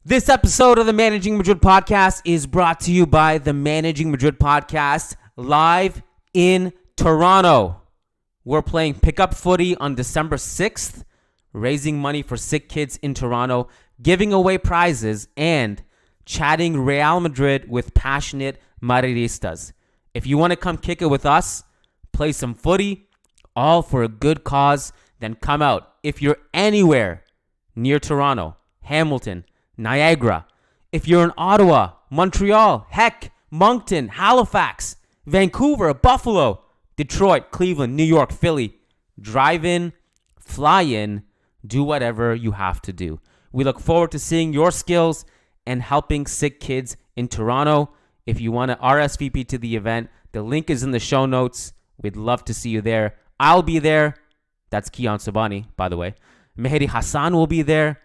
This episode of the Managing Madrid Podcast is brought to you by the Managing Madrid Podcast live in Toronto. We're playing pickup footy on December 6th, raising money for sick kids in Toronto, giving away prizes, and chatting Real Madrid with passionate Madridistas. If you want to come kick it with us, play some footy, all for a good cause, then come out. If you're anywhere near Toronto, Hamilton, Niagara, if you're in Ottawa, Montreal, heck, Moncton, Halifax, Vancouver, Buffalo, Detroit, Cleveland, New York, Philly, drive in, fly in, do whatever you have to do. We look forward to seeing your skills and helping sick kids in Toronto. If you want to RSVP to the event, the link is in the show notes. We'd love to see you there. I'll be there. That's Kiyan Sobhani, by the way. Mehdi Hassan will be there.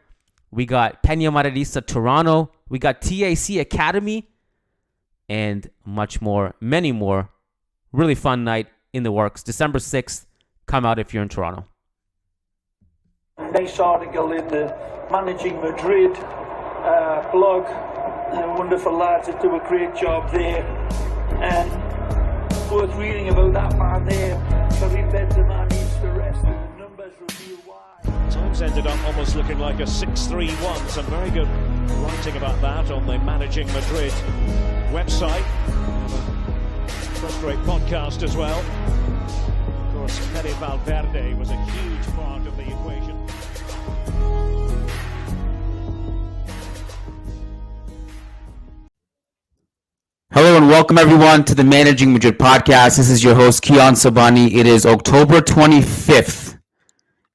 We got Peña Madridista Toronto. We got TAC Academy. And much more, many more. Really fun night in the works. December 6th. Come out if you're in Toronto. Nice article in the Managing Madrid blog. The wonderful lads that do a great job there. And worth reading about that man there. Karim Benzema needs to rest, and the numbers reveal why. Times ended up almost looking like a 6-3-1. Some very good writing about that on the Managing Madrid website. First-rate podcast as well. Of course, Fede Valverde was a huge part of the equation. Hello and welcome everyone to the Managing Madrid Podcast. This is your host, Kiyan Sobhani. It is October 25th.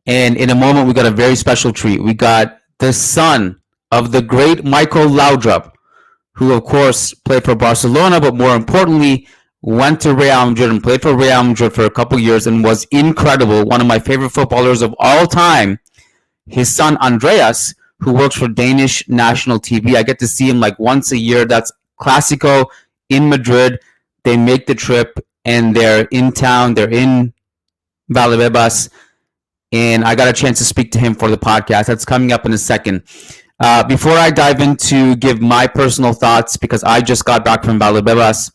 And in a moment, we got a very special treat. We got the son of the great Michael Laudrup, who, of course, played for Barcelona, but more importantly, went to Real Madrid and played for Real Madrid for a couple years and was incredible. One of my favorite footballers of all time. His son, Andreas, who works for Danish national TV. I get to see him like once a year. That's Clasico in Madrid. They make the trip and they're in town. They're in Valdebebas. And I got a chance to speak to him for the podcast. That's coming up in a second. Before I dive into give my personal thoughts, because I just got back from Valdebebas,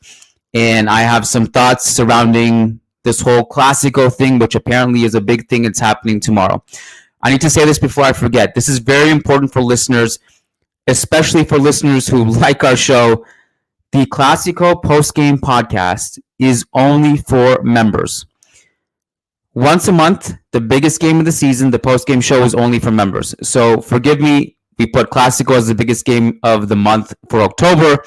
and I have some thoughts surrounding this whole Clasico thing, which apparently is a big thing that's happening tomorrow. I need to say this before I forget. This is very important for listeners, especially for listeners who like our show. The Clasico post-game podcast is only for members. Once a month, the biggest game of the season, the post-game show is only for members. So forgive me, we put Clasico as the biggest game of the month for October.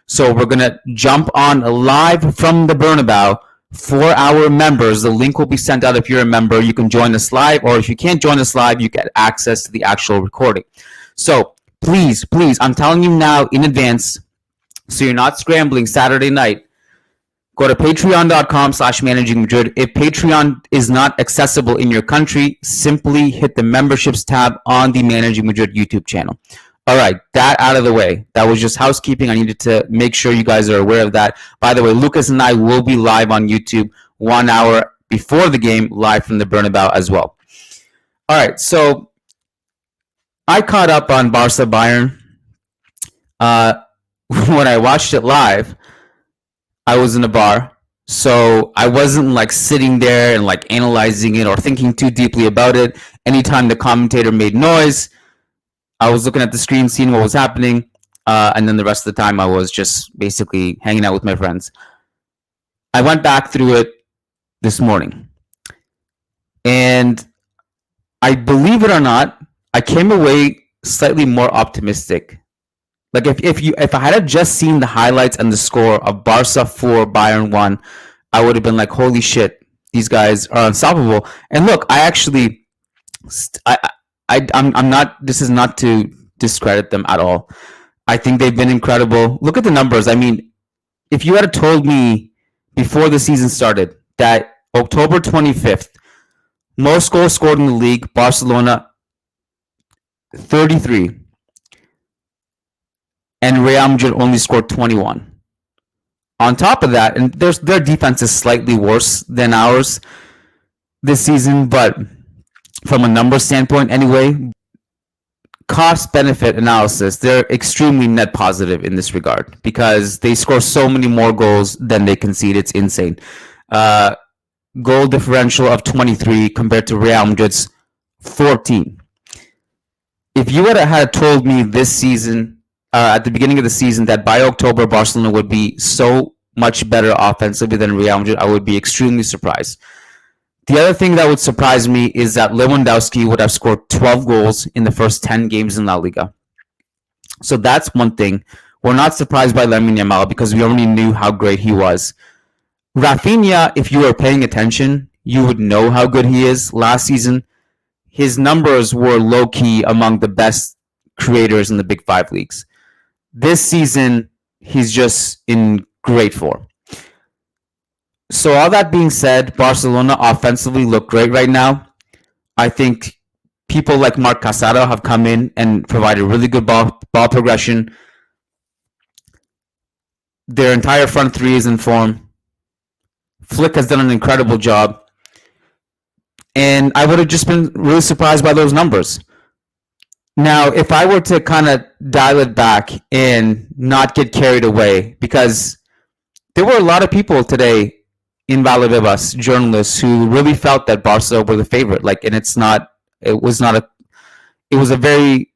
So we're going to jump on live from the Bernabeu for our members. The link will be sent out if you're a member. You can join us live, or if you can't join us live, you get access to the actual recording. So please, I'm telling you now in advance, so you're not scrambling Saturday night, go to patreon.com/Managing Madrid. If Patreon is not accessible in your country, simply hit the memberships tab on the Managing Madrid YouTube channel. All right, that out of the way. That was just housekeeping. I needed to make sure you guys are aware of that. By the way, Lucas and I will be live on YouTube 1 hour before the game, live from the Bernabeu as well. All right, so I caught up on Barca Bayern. When I watched it live, I was in a bar, so I wasn't like sitting there and like analyzing it or thinking too deeply about it. Anytime the commentator made noise, I was looking at the screen, seeing what was happening, and then the rest of the time I was just basically hanging out with my friends. I went back through it this morning, and I believe it or not, I came away slightly more optimistic. Like if I had just seen the highlights and the score of Barca 4, Bayern 1, I would have been like, holy shit, these guys are unstoppable. And look, I'm not. This is not to discredit them at all. I think they've been incredible. Look at the numbers. I mean, if you had told me before the season started that October 25th, most goals scored in the league, Barcelona 33. And Real Madrid only scored 21. On top of that, and their defense is slightly worse than ours this season, but from a number standpoint anyway, cost-benefit analysis, they're extremely net positive in this regard because they score so many more goals than they concede. It's insane. Goal differential of 23 compared to Real Madrid's 14. If you had told me this season, at the beginning of the season, that by October Barcelona would be so much better offensively than Real Madrid, I would be extremely surprised. The other thing that would surprise me is that Lewandowski would have scored 12 goals in the first 10 games in La Liga. So that's one thing. We're not surprised by Lamine Yamal because we already knew how great he was. Rafinha, if you were paying attention, you would know how good he is. Last season, his numbers were low-key among the best creators in the Big Five leagues. This season, he's just in great form. So all that being said, Barcelona offensively look great right now. I think people like Marc Casado have come in and provided really good ball progression. Their entire front three is in form. Flick has done an incredible job. And I would have just been really surprised by those numbers. Now, if I were to kind of dial it back and not get carried away, because there were a lot of people today in Valdebebas, journalists, who really felt that Barca were the favorite. It was a very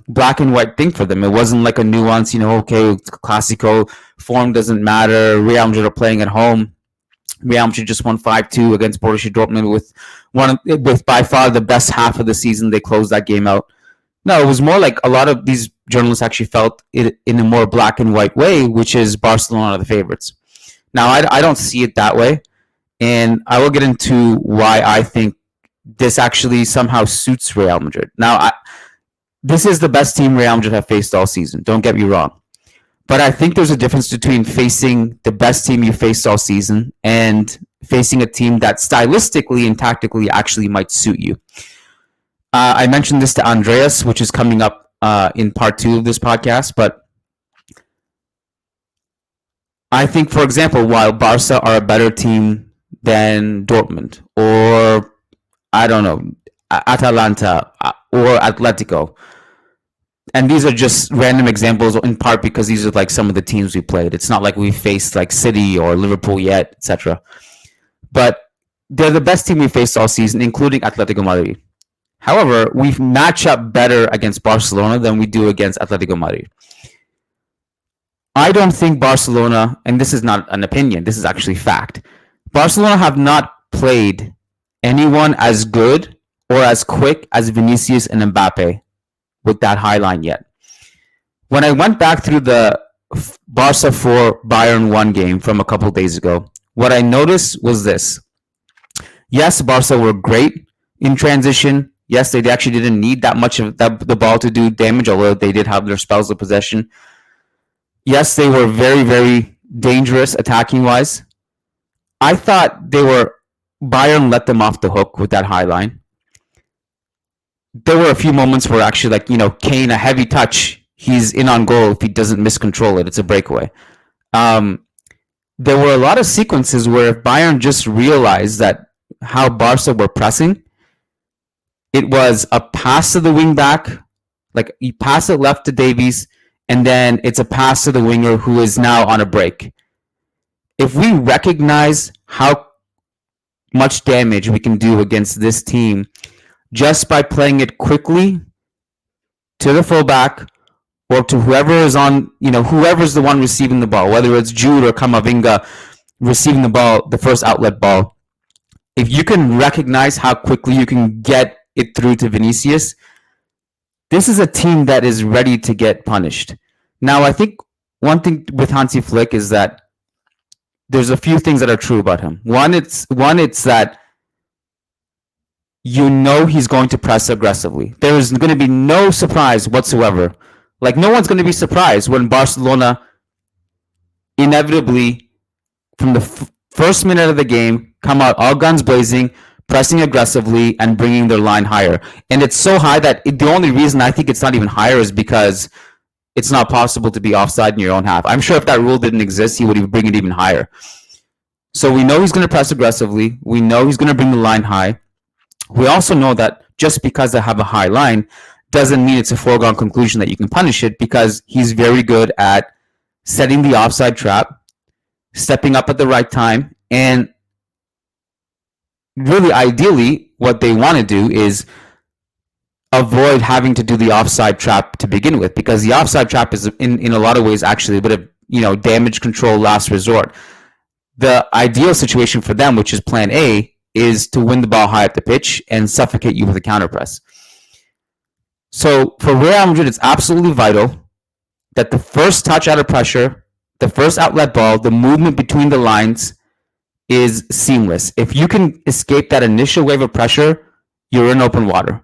black and white thing for them. It wasn't like a nuance, okay, Clasico, form doesn't matter, Real Madrid are playing at home. Real Madrid just won 5-2 against Borussia Dortmund with by far the best half of the season. They closed that game out. No, it was more like a lot of these journalists actually felt it in a more black and white way, which is Barcelona are the favorites. Now, I don't see it that way, and I will get into why I think this actually somehow suits Real Madrid. Now, this is the best team Real Madrid have faced all season. Don't get me wrong. But I think there's a difference between facing the best team you faced all season and facing a team that stylistically and tactically actually might suit you. I mentioned this to Andreas, which is coming up in part 2 of this podcast, but I think, for example, while Barca are a better team than Dortmund or, I don't know, Atalanta or Atletico, and these are just random examples in part because these are like some of the teams we played. It's not like we faced like City or Liverpool yet, etc. But they're the best team we faced all season, including Atletico Madrid. However, we match up better against Barcelona than we do against Atletico Madrid. I don't think Barcelona, and this is not an opinion, this is actually fact, Barcelona have not played anyone as good or as quick as Vinicius and Mbappe with that high line yet. When I went back through the Barca 4 Bayern 1 game from a couple days ago, what I noticed was this. Yes, Barca were great in transition. Yes, they actually didn't need that much of the ball to do damage, although they did have their spells of possession. Yes, they were very, very dangerous attacking-wise. I thought Bayern let them off the hook with that high line. There were a few moments where actually, Kane, a heavy touch, he's in on goal if he doesn't miscontrol it. It's a breakaway. There were a lot of sequences where if Bayern just realized that how Barca were pressing, it was a pass to the wing back, like you pass it left to Davies, and then it's a pass to the winger who is now on a break. If we recognize how much damage we can do against this team just by playing it quickly to the fullback or to whoever is on, whoever's the one receiving the ball, whether it's Jude or Camavinga receiving the ball, the first outlet ball. If you can recognize how quickly you can get it through to Vinicius, this is a team that is ready to get punished. Now, I think one thing with Hansi Flick is that there's a few things that are true about him. One, it's that he's going to press aggressively. There is going to be no surprise whatsoever. Like, no one's going to be surprised when Barcelona inevitably, from the first minute of the game, come out all guns blazing, pressing aggressively, and bringing their line higher. And it's so high that the only reason I think it's not even higher is because it's not possible to be offside in your own half. I'm sure if that rule didn't exist, he would bring it even higher. So we know he's going to press aggressively. We know he's going to bring the line high. We also know that just because they have a high line doesn't mean it's a foregone conclusion that you can punish it, because he's very good at setting the offside trap, stepping up at the right time, and really ideally what they want to do is avoid having to do the offside trap to begin with, because the offside trap is in a lot of ways actually a bit of damage control last resort. The ideal situation for them, which is plan A, is to win the ball high up the pitch and suffocate you with a counter press. So for Real Madrid, it's absolutely vital that the first touch out of pressure, the first outlet ball, the movement between the lines is seamless. If you can escape that initial wave of pressure, you're in open water.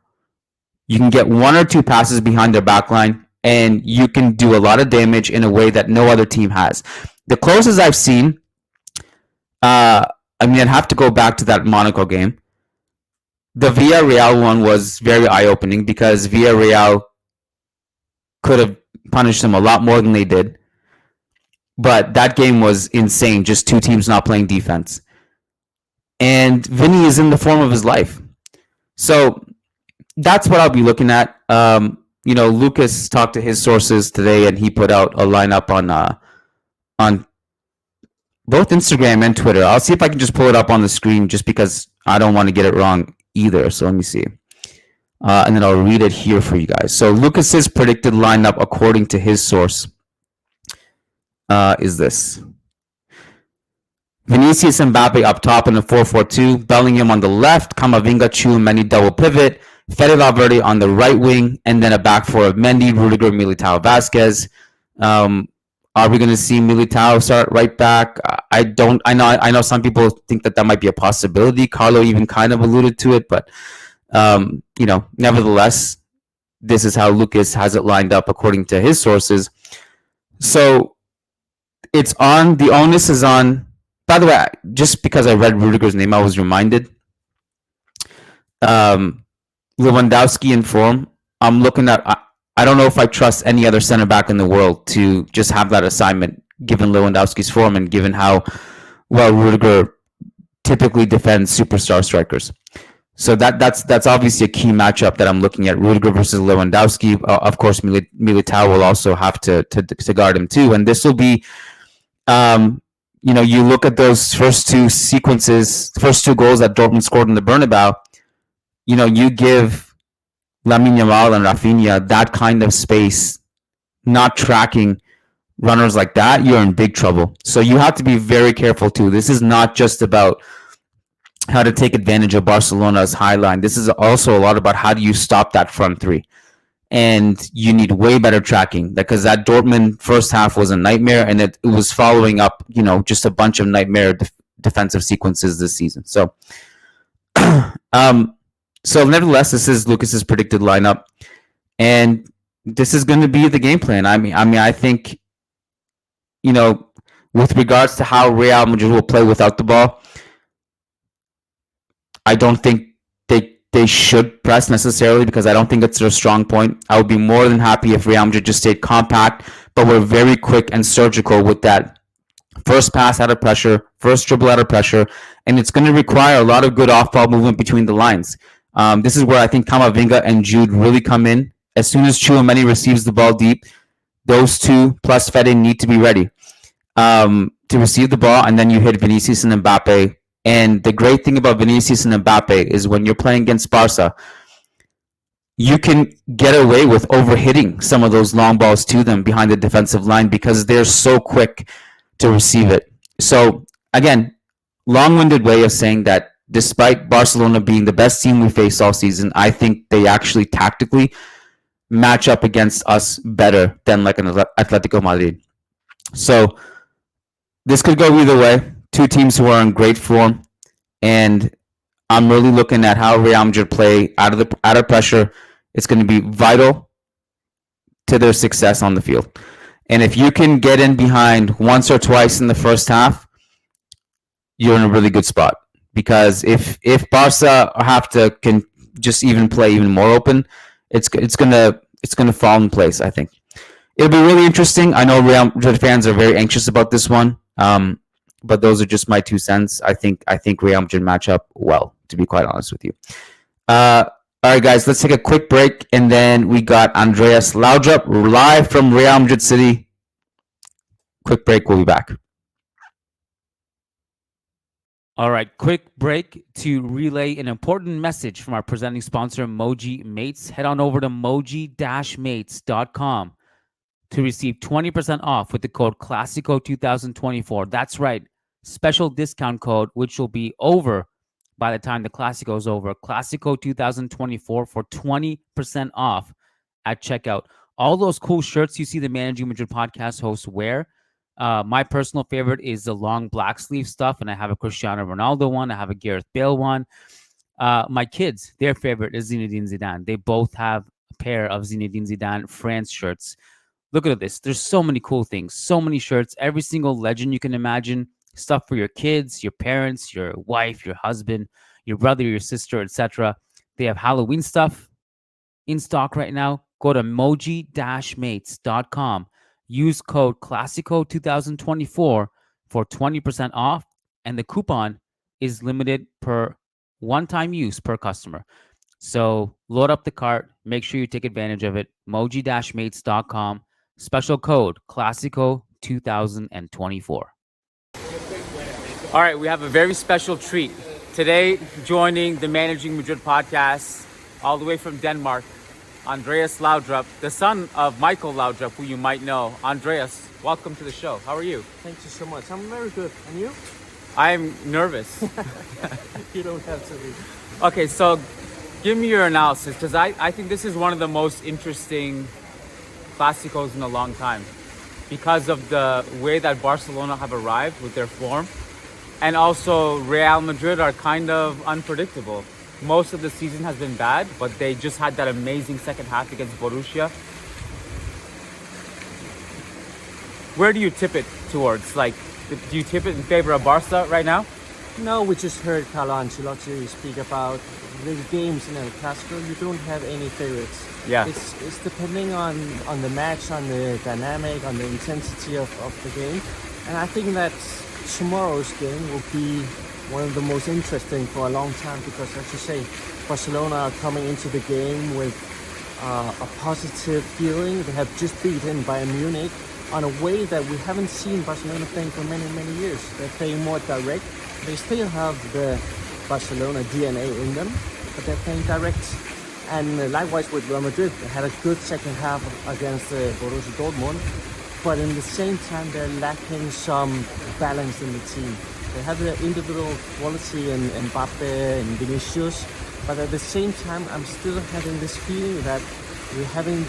You can get one or two passes behind their back line, and you can do a lot of damage in a way that no other team has. The closest I've seen, I'd have to go back to that Monaco game. The Villarreal one was very eye-opening because Villarreal could have punished them a lot more than they did. But that game was insane, just two teams not playing defense. And Vinny is in the form of his life. So that's what I'll be looking at. Lucas talked to his sources today, and he put out a lineup on both Instagram and Twitter. I'll see if I can just pull it up on the screen, just because I don't want to get it wrong either. So let me see. And then I'll read it here for you guys. So Lucas's predicted lineup, according to his source, is this. Vinicius and Mbappe up top in the 4-4-2. Bellingham on the left. Camavinga, Tchouaméni double pivot. Fede Valverde on the right wing. And then a back four of Mendy, Rudiger, Militao, Vasquez. Are we going to see Militao start right back? I know some people think that might be a possibility. Carlo even kind of alluded to it, but nevertheless, this is how Lucas has it lined up according to his sources. So it's on. The onus is on. By the way, just because I read Rudiger's name, I was reminded. Lewandowski in form. I'm looking at. I don't know if I trust any other center back in the world to just have that assignment, given Lewandowski's form and given how well Rudiger typically defends superstar strikers. So that's obviously a key matchup that I'm looking at: Rudiger versus Lewandowski. Of course, Militao will also have to guard him too, and this will be. You look at those first two sequences, the first two goals that Dortmund scored in the Bernabeu. You give Lamine Yamal and Rafinha that kind of space, not tracking runners like that, you're in big trouble. So you have to be very careful too. This is not just about how to take advantage of Barcelona's high line. This is also a lot about how do you stop that front three. And you need way better tracking, because that Dortmund first half was a nightmare, and it was following up, just a bunch of nightmare defensive sequences this season. So, So nevertheless, this is Lucas's predicted lineup, and this is going to be the game plan. I think, with regards to how Real Madrid will play without the ball, I don't think they should press necessarily, because I don't think it's their strong point. I would be more than happy if Real Madrid just stayed compact, but were very quick and surgical with that first pass out of pressure, first dribble out of pressure, and it's going to require a lot of good off-ball movement between the lines. This is where I think Camavinga and Jude really come in. As soon as Tchouaméni receives the ball deep, those two plus Fede need to be ready to receive the ball, and then you hit Vinicius and Mbappe. And the great thing about Vinicius and Mbappe is when you're playing against Barca, you can get away with overhitting some of those long balls to them behind the defensive line, because they're so quick to receive it. So again, long-winded way of saying that despite Barcelona being the best team we faced all season, I think they actually tactically match up against us better than like an Atletico Madrid. So this could go either way. Two teams who are in great form, and I'm really looking at how Real Madrid play out of pressure. It's going to be vital to their success on the field. And if you can get in behind once or twice in the first half, you're in a really good spot. Because if Barca can just even play even more open, it's gonna fall in place. I think it'll be really interesting. I know Real Madrid fans are very anxious about this one, but those are just my 2 cents. I think Real Madrid match up well, to be quite honest with you. All right, guys, let's take a quick break, and then we got Andreas Laudrup live from Real Madrid City. Quick break, we'll be back. All right, quick break to relay an important message from our presenting sponsor, Moji Mates. Head on over to moji-mates.com to receive 20% off with the code Clasico 2024. That's right, special discount code, which will be over by the time the Clasico is over. Clasico 2024 for 20% off at checkout. All those cool shirts you see the Managing Madrid podcast hosts wear. My personal favorite is the long black sleeve stuff, and I have a Cristiano Ronaldo one. I have a Gareth Bale one. My kids, their favorite is Zinedine Zidane. They both have a pair of Zinedine Zidane France shirts. Look at this. There's so many cool things, so many shirts, every single legend you can imagine. Stuff for your kids, your parents, your wife, your husband, your brother, your sister, etc. They have Halloween stuff in stock right now. Go to moji-mates.com. Use code Clasico 2024 for 20% off, and the coupon is limited per one-time use per customer. So load up the cart. Make sure you take advantage of it. moji-mates.com. Special code Clasico 2024. All right, we have a very special treat. Today, joining the Managing Madrid podcast, all the way from Denmark, Andreas Laudrup, the son of Michael Laudrup, who you might know. Andreas, welcome to the show. How are you? Thank you so much. I'm very good. And you? I'm nervous. You don't have to be. Okay, so give me your analysis, because I think this is one of the most interesting Clásicos in a long time because of the way that Barcelona have arrived with their form. And also, Real Madrid are kind of unpredictable. Most of the season has been bad, but they just had that amazing second half against Borussia. Where do you tip it towards? Like, do you tip it in favor of Barca right now? No, we just heard Carlo Ancelotti speak about the games in El Clasico. You don't have any favorites. Yeah. It's depending on the match, on the dynamic, on the intensity of the game. And I think that tomorrow's game will be one of the most interesting for a long time because, as you say, Barcelona are coming into the game with a positive feeling. They have just beaten Bayern Munich on a way that we haven't seen Barcelona playing for many, many years. They're playing more direct. They still have the Barcelona DNA in them, but they're playing direct. And likewise with Real Madrid, they had a good second half against Borussia Dortmund. But in the same time, they're lacking some balance in the team. They have the individual quality in Mbappe and Vinicius, but at the same time, I'm still having this feeling that we haven't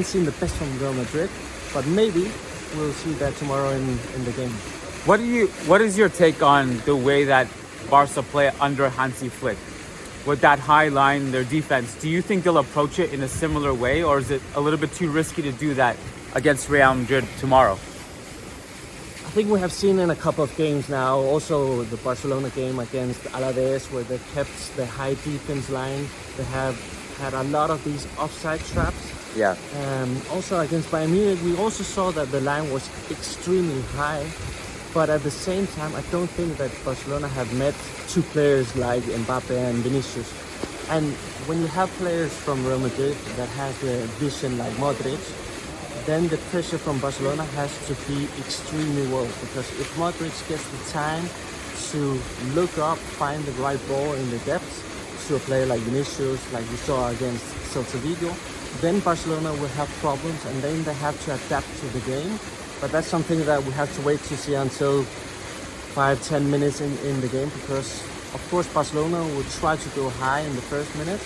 seen the best from Real Madrid, but maybe we'll see that tomorrow in the game. What is your take on the way that Barca play under Hansi Flick? With that high line, their defense, do you think they'll approach it in a similar way, or is it a little bit too risky to do that against Real Madrid tomorrow? I think we have seen in a couple of games now, also the Barcelona game against Alaves, where they kept the high defense line. They have had a lot of these offside traps. Yeah. Also against Bayern Munich, we also saw that the line was extremely high. But at the same time, I don't think that Barcelona have met two players like Mbappe and Vinicius. And when you have players from Real Madrid that have a vision like Modric, then the pressure from Barcelona has to be extremely low, because if Modric gets the time to look up, find the right ball in the depths to a player like Vinicius, like we saw against Celta Vigo, then Barcelona will have problems, and then they have to adapt to the game. But that's something that we have to wait to see until 5-10 minutes in the game, because of course Barcelona will try to go high in the first minutes,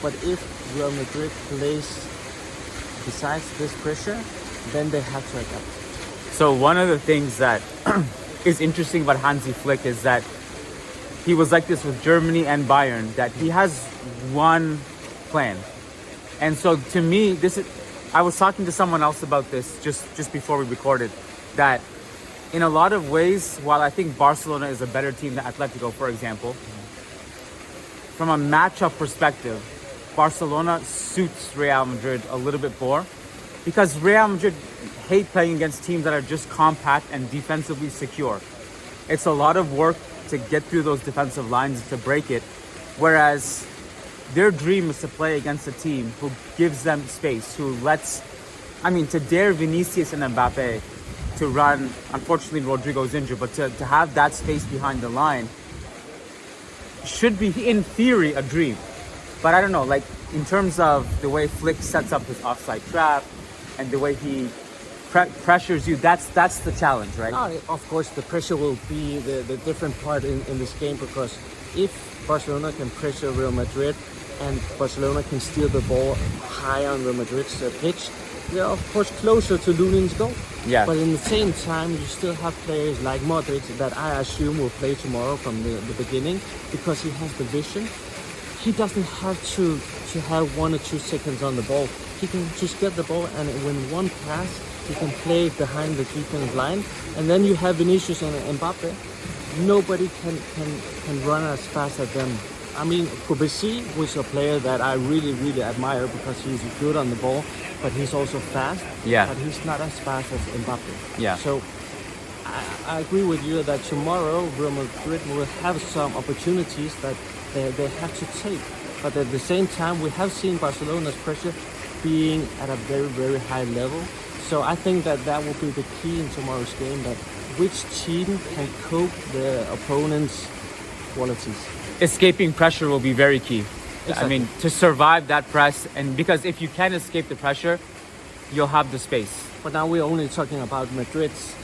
but if Real Madrid plays besides this pressure, then they have to adapt. So one of the things that is interesting about Hansi Flick is that he was like this with Germany and Bayern, that he has one plan. And so to me, I was talking to someone else about this just before we recorded, that in a lot of ways, while I think Barcelona is a better team than Atletico, for example, from a matchup perspective, Barcelona suits Real Madrid a little bit more, because Real Madrid hate playing against teams that are just compact and defensively secure. It's a lot of work to get through those defensive lines to break it, whereas their dream is to play against a team who gives them space, who lets, to dare Vinicius and Mbappe to run. Unfortunately, Rodrigo's injured, but to have that space behind the line should be, in theory, a dream. But I don't know, like in terms of the way Flick sets up his offside trap and the way he pressures you, that's the challenge, right? Of course, the pressure will be the different part in this game, because if Barcelona can pressure Real Madrid and Barcelona can steal the ball high on Real Madrid's pitch, they're of course closer to Lunin's goal. Yeah. But in the same time, you still have players like Modric that I assume will play tomorrow from the beginning, because he has the vision. He doesn't have to have 1 or 2 seconds on the ball. He can just get the ball, and when one pass, he can play behind the defense line. And then you have Vinicius and Mbappe. Nobody can run as fast as them. Probable XI was a player that I really, really admire, because he's good on the ball, but he's also fast. Yeah. But he's not as fast as Mbappe. Yeah. So I agree with you that tomorrow Real Madrid will have some opportunities that they have to take. But at the same time, we have seen Barcelona's pressure being at a very, very high level. So I think that will be the key in tomorrow's game, that which team can cope the opponent's qualities. Escaping pressure will be very key. Exactly. To survive that press, and because if you can escape the pressure, you'll have the space. But now we're only talking about Madrid's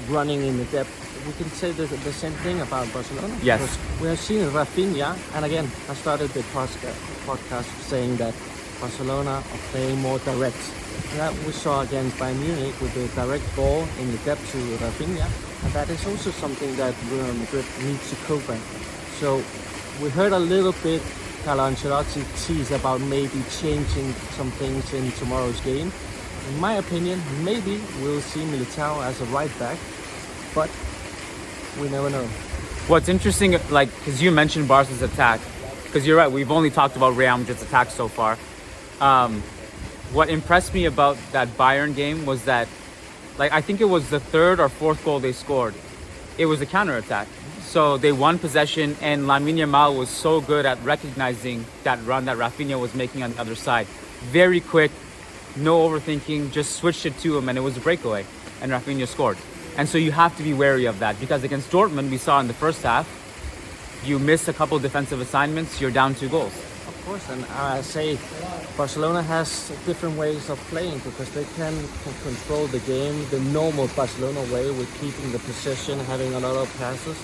running in the depth. We can say the same thing about Barcelona. Yes. Because we have seen Rafinha, and again, I started the podcast saying that Barcelona are playing more direct. That we saw against Bayern Munich with the direct ball in the depth to Rafinha, and that is also something that Real Madrid needs to cope with. So we heard a little bit Carlo Ancelotti tease about maybe changing some things in tomorrow's game. In my opinion, maybe we'll see Militao as a right back, but we never know. What's interesting, because you mentioned Barca's attack, because you're right, we've only talked about Real Madrid's attack so far. What impressed me about that Bayern game was that, I think it was the 3rd or 4th goal they scored. It was a counter-attack. So they won possession, and Lamine Yamal was so good at recognizing that run that Rafinha was making on the other side. Very quick, no overthinking, just switched it to him, and it was a breakaway, and Rafinha scored. And so you have to be wary of that, because against Dortmund, we saw in the first half, you miss a couple defensive assignments, you're down 2 goals. Of course, and I say Barcelona has different ways of playing, because they can control the game the normal Barcelona way, with keeping the possession, having a lot of passes.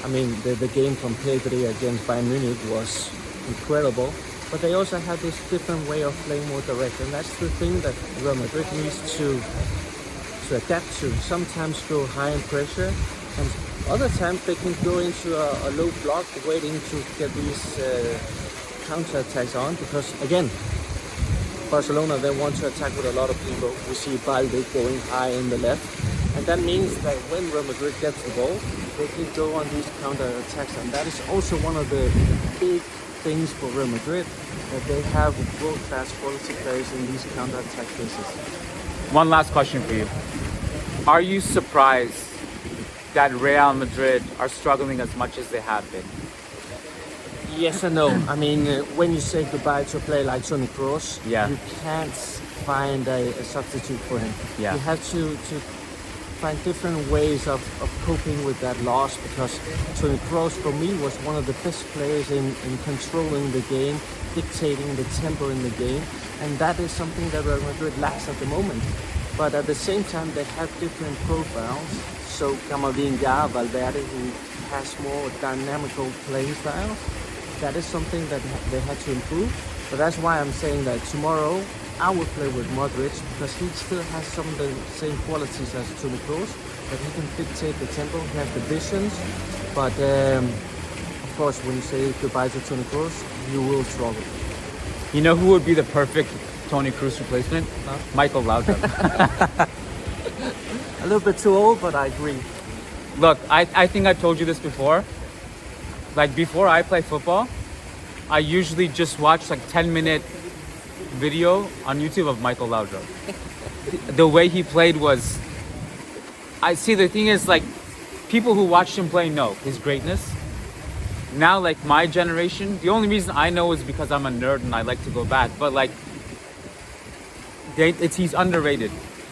The game from Pedri against Bayern Munich was incredible, but they also have this different way of playing more direct, and that's the thing that Real Madrid needs to adapt to. Sometimes go high in pressure, and other times they can go into a low block, waiting to get these counter-attacks on, because again, Barcelona, they want to attack with a lot of people. We see Balde going high in the left, and that means that when Real Madrid gets the ball, they can go on these counter-attacks, and that is also one of the big things for Real Madrid, that they have world-class quality players in these counter-attack phases. One last question for you. Are you surprised that Real Madrid are struggling as much as they have been? Yes and no. When you say goodbye to a player like Toni Kroos, Yeah. you can't find a substitute for him. Yeah. You have to find different ways of coping with that loss, because Toni Kroos, for me, was one of the best players in controlling the game, dictating the tempo in the game, and that is something that Real Madrid lacks at the moment. But at the same time, they have different profiles. So Camavinga, Valverde, who has more dynamical playing style, that is something that they had to improve. But that's why I'm saying that tomorrow I will play with Modric, because he still has some of the same qualities as Toni Kroos, that he can dictate the tempo, he has the visions. But of course, when you say goodbye to Toni Kroos, you will struggle. You know who would be the perfect Toni Kroos replacement? Huh? Michael Laudrup. A little bit too old, but I agree. Look, I think I told you this before. Before I play football, I usually just watch 10-minute video on YouTube of Michael Laudrup. The way he played was... the thing is, people who watched him play know his greatness. now, like my generation, the only reason I know is because I'm a nerd and I like to go back. But like, he's underrated.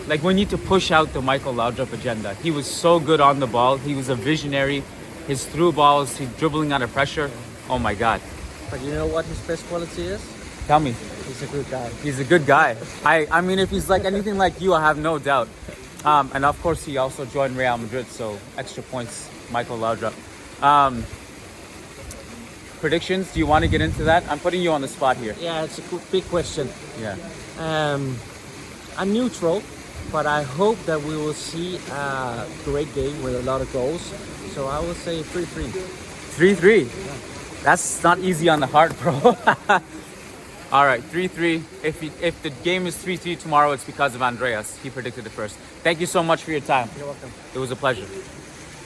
Like, we need to push out the Michael Laudrup agenda. He was so good on the ball. He was a visionary. His through balls, he's dribbling under pressure. Oh my God. But you know what his best quality is? Tell me. He's a good guy. He's a good guy. I mean, if he's like anything like you, I have no doubt. And of course, he also joined Real Madrid, so extra points, Michael Laudrup. Predictions? Do you want to get into that? I'm putting you on the spot here. Yeah, it's a big question. Yeah. I'm neutral, but I hope that we will see a great game with a lot of goals. So I will say 3-3. 3-3? Yeah. That's not easy on the heart, bro. All right, 3-3. If the game is 3-3 tomorrow, it's because of Andreas. He predicted it first. Thank you so much for your time. You're welcome. It was a pleasure.